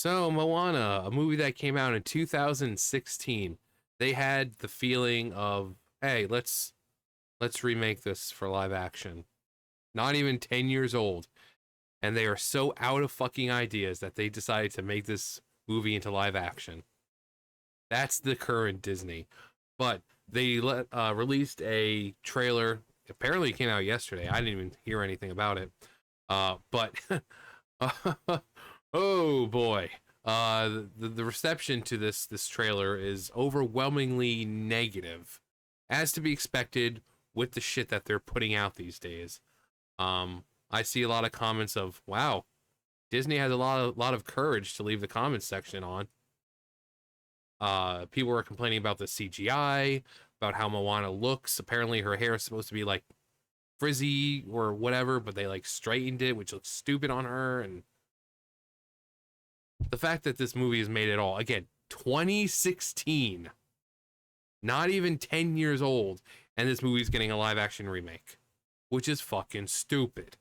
So, Moana, a movie that came out in 2016. They had the feeling of, hey, let's remake this for live action. Not even 10 years old, and they are so out of fucking ideas that they decided to make this movie into live action. That's the current Disney. But they released a trailer. Apparently, it came out yesterday. I didn't even hear anything about it. But oh boy, the reception to this trailer is overwhelmingly negative, as to be expected with the shit that they're putting out these days. I see a lot of comments of, "Wow, Disney has a lot of courage to leave the comments section on." People were complaining about the CGI, about how Moana looks. Apparently, her hair is supposed to be like frizzy or whatever, but they like straightened it, which looks stupid on her. And the fact that this movie is made at all, again, 2016, not even 10 years old, and this movie's getting a live action remake, which is fucking stupid.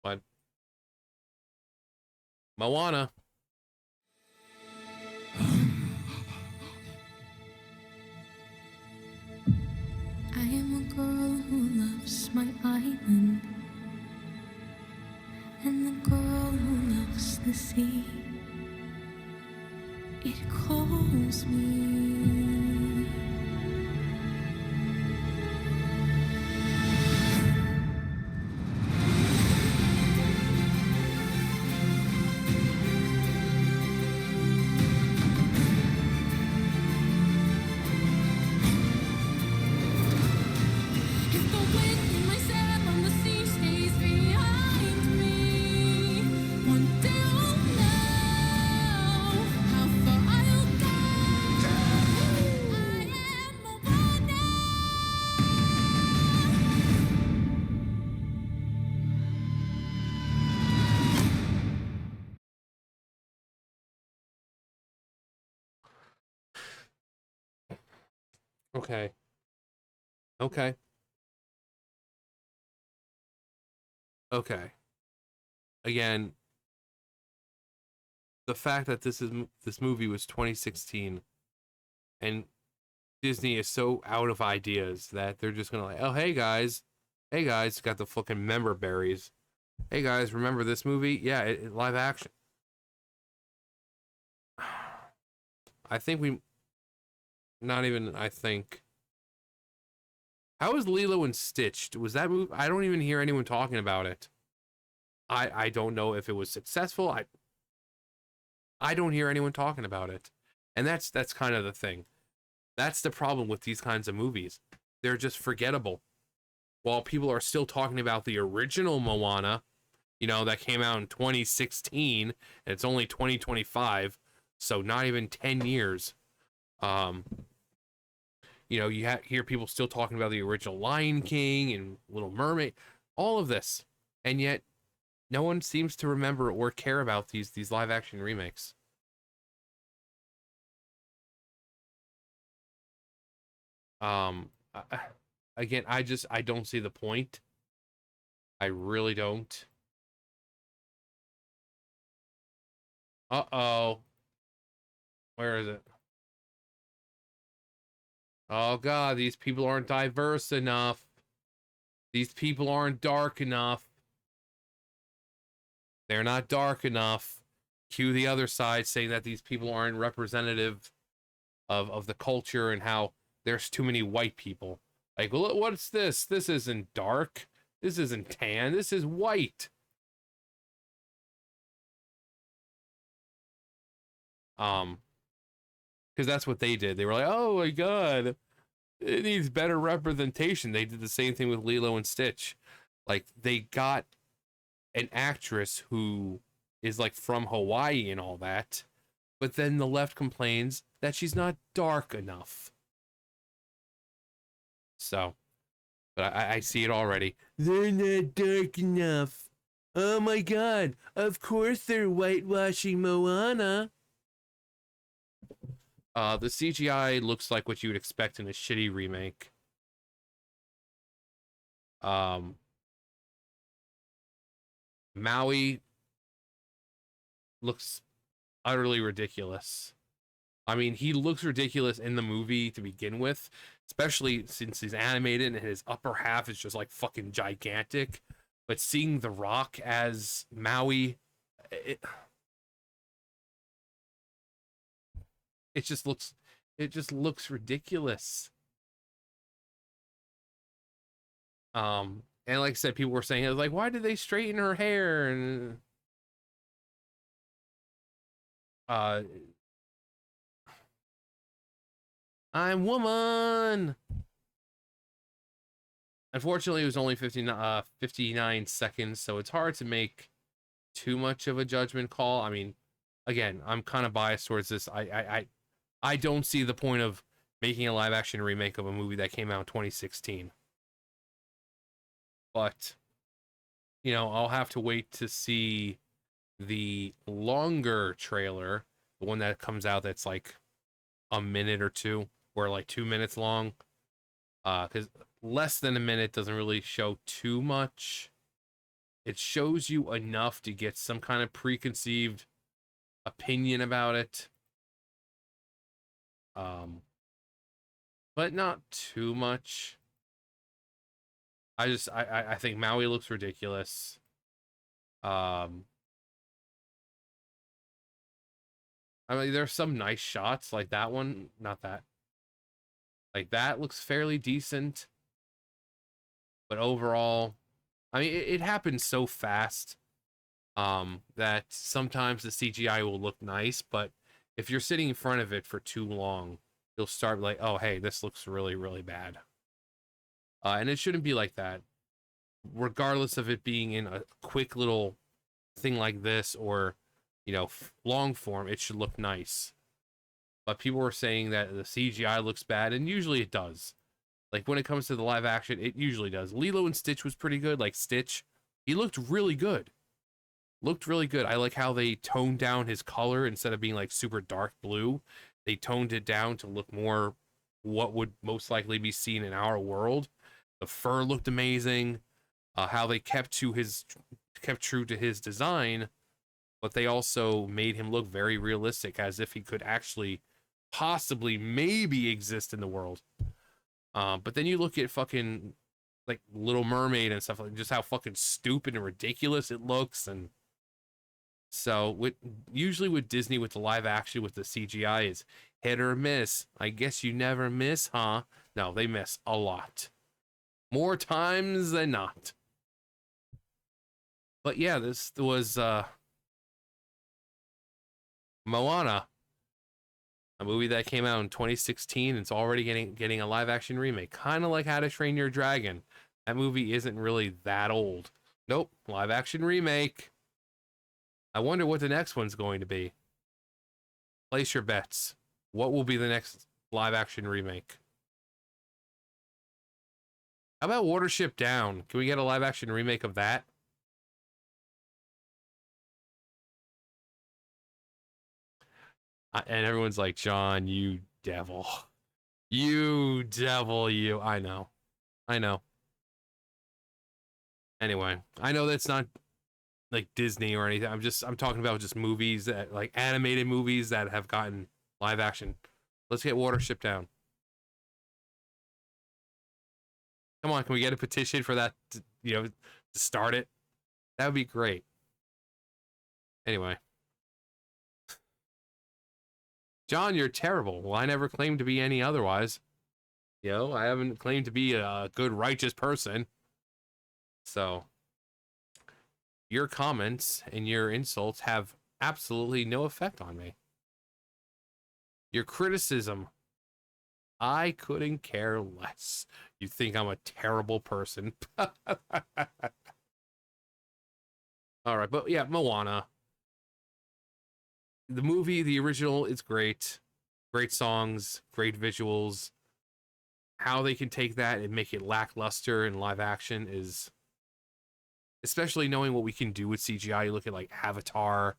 But Moana. I am a girl who loves my island, and the girl who loves the sea. It calls me. If the wind in my sail on the sea stays behind me, one day I'll know how far I'll go. I am Moana. Okay. Okay. Okay. Again, the fact that this movie was 2016 and Disney is so out of ideas that they're just gonna like, oh hey guys, got the fucking member berries. Hey guys, remember this movie? Yeah, live action. I think we, not even I think. How was Lilo and Stitched? Was that movie? I don't even hear anyone talking about it. I don't know if it was successful. I don't hear anyone talking about it, and that's kind of the thing. That's the problem with these kinds of movies. They're just forgettable. While people are still talking about the original Moana, that came out in 2016, and it's only 2025, so not even 10 years. Um, you hear people still talking about the original Lion King and Little Mermaid, all of this, and yet no one seems to remember or care about these live action remakes. Again, I don't see the point. I really don't. Uh-oh. Where is it? Oh god, these people aren't diverse enough. These people aren't dark enough. They're not dark enough. Cue the other side saying that these people aren't representative of the culture and how there's too many white people. Like, what's this? This isn't dark. This isn't tan. This is white. Because that's what they did. They were like, oh my god, it needs better representation. They did the same thing with Lilo and Stitch. Like, they got an actress who is like from Hawaii and all that, but then the left complains that she's not dark enough. So, but I see it already. They're not dark enough. Oh my god, of course they're whitewashing Moana. The CGI looks like what you would expect in a shitty remake. Um, Maui looks utterly ridiculous. I mean, he looks ridiculous in the movie to begin with, especially since he's animated and his upper half is just like fucking gigantic. But seeing The Rock as Maui, it, it just looks it just looks ridiculous. And like I said, people were saying it was like, why did they straighten her hair? And uh I'm woman. Unfortunately, it was only 59 seconds, so it's hard to make too much of a judgment call. I mean, again, I'm kind of biased towards this. I don't see the point of making a live action remake of a movie that came out in 2016. But, I'll have to wait to see the longer trailer, the one that comes out that's like a minute or two, or like 2 minutes long. Because less than a minute doesn't really show too much. It shows you enough to get some kind of preconceived opinion about it. But not too much. I think Maui looks ridiculous. I mean, there's some nice shots like that one, not that. Like that looks fairly decent. But overall, I mean, it happens so fast that sometimes the CGI will look nice, but if you're sitting in front of it for too long, you'll start like, oh, hey, this looks really, really bad. And it shouldn't be like that. Regardless of it being in a quick little thing like this or, long form, it should look nice. But people were saying that the CGI looks bad, and usually it does. Like when it comes to the live action, it usually does. Lilo and Stitch was pretty good. Like Stitch, he looked really good. Looked really good. I like how they toned down his color instead of being like super dark blue. They toned it down to look more what would most likely be seen in our world. The fur looked amazing. How they kept true to his design, but they also made him look very realistic, as if he could actually possibly maybe exist in the world. But then you look at fucking like Little Mermaid and stuff, like just how fucking stupid and ridiculous it looks. And so usually with Disney, with the live action, with the CGI, is hit or miss. I guess you never miss, huh? No, they miss a lot. More times than not. But yeah, this was Moana, a movie that came out in 2016. It's already getting a live action remake, kind of like How to Train Your Dragon. That movie isn't really that old. Nope, live action remake. I wonder what the next one's going to be. Place your bets. What will be the next live action remake? How about Watership Down? Can we get a live action remake of that? And everyone's like, John, you devil. You devil, you. I know. Anyway, I know that's not like Disney or anything. I'm talking about just movies that, like animated movies that have gotten live action. Let's get Watership Down. Come on, can we get a petition for that to start it? That would be great. Anyway. John, you're terrible. Well, I never claimed to be any otherwise. I haven't claimed to be a good, righteous person. So, your comments and your insults have absolutely no effect on me. Your criticism, I couldn't care less. You think I'm a terrible person. All right, but yeah, Moana. The movie, the original, is great. Great songs, great visuals. How they can take that and make it lackluster in live action is, especially knowing what we can do with CGI. You look at like Avatar.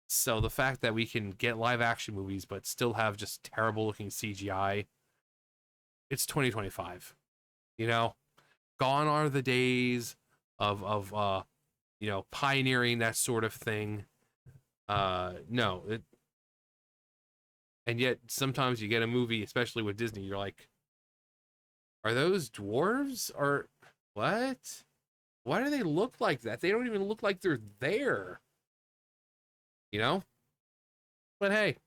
So the fact that we can get live action movies but still have just terrible looking CGI, it's 2025. Gone are the days of pioneering that sort of thing. No, and yet sometimes you get a movie, especially with Disney, you're like, are those dwarves or what? Why do they look like that? They don't even look like they're there, you know? But hey,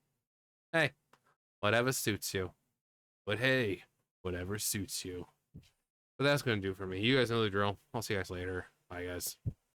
whatever suits you. But hey, whatever suits you. But that's gonna do for me. You guys know the drill. I'll see you guys later. Bye, guys.